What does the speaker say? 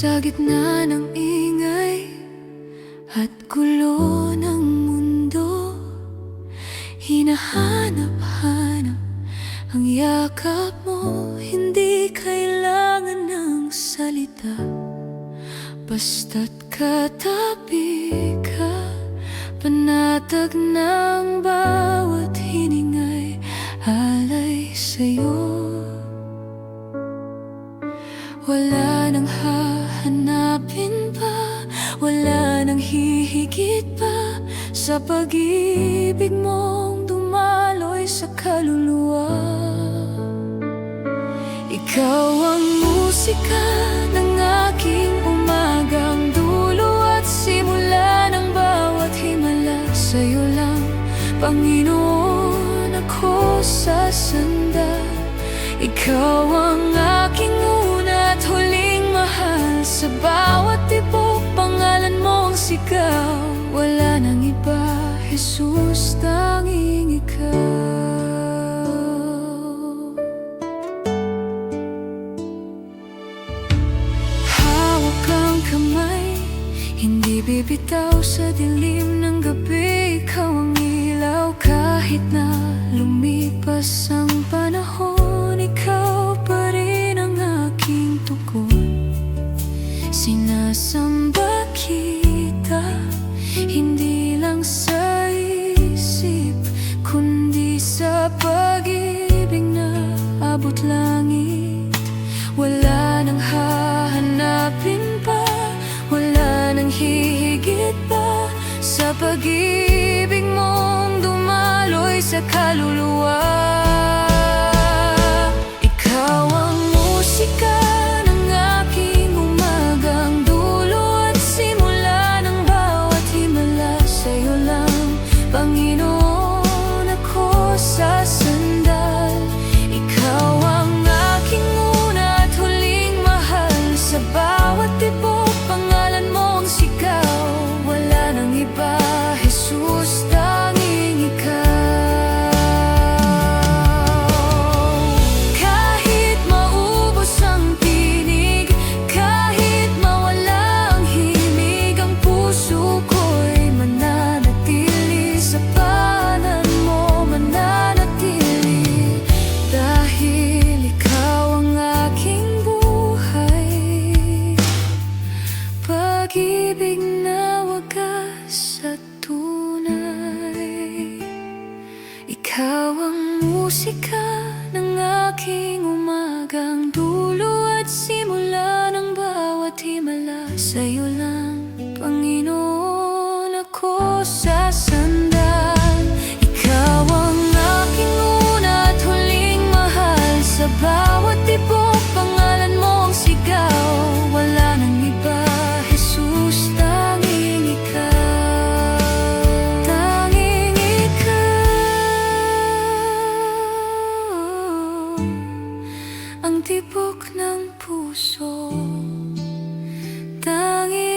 Sa gitna ng ingay at gulo ng mundo, hinahanap-hanap ang yakap mo. Hindi kailangan ng salita, basta't katabi ka. Panatag ng bawat hiningay, alay sa'yo. Wala nang hahanapin pa, wala nang hihigit pa sa pag-ibig mong dumaloy sa kaluluwa. Ikaw ang musika ng aking umagang dulo at simula ng bawat himala. Sa'yo lang, Panginoon, ako sasandal. Ikaw ang aking una at huling mahal. Sa bawat tibok, pangalan mo ang sigaw. Wala nang iba, Jesus, tanging ikaw. Hawak ang kamay, hindi bibitaw sa dilim ng gabi. Ikaw ang ilaw kahit na lumipas ang panahon. Ikaw pa rin ang aking tugon. Sinasamba kita, hindi lang sa isip, kundi sa pag-ibig na abot langit. Wala nang hahanapin pa, wala nang hihigit pa sa pag-ibig mong dumaloy sa kaluluwa. Ikaw ang musika ng aking umagang dulo at simula ng bawat himala. Sa'yo lang, Panginoon, ako sasandal. Ikaw ang aking una at huling mahal. Sa bawat tibok, pangalan mo ang sigaw. Wala nang iba, Jesus, tanging ikaw. Kahit maubos ang tinig, kahit mawala ang himig, ang puso ko'y mananatili sa paanan mo, mananatili. Dahil ikaw ang aking buhay, pag-ibig na wagas at tunay. Ikaw ang musika ng aking umagang dulo at simula ng bawat himala. Sa'yo lang, Panginoon, ako sasandal. Ikaw ang aking una at huling mahal. Sa bawat tibok, pangalan mo ang sigaw. Wala nang iba, Jesus, tanging ikaw. Tanging ikaw ang tibok ng puso. Tanging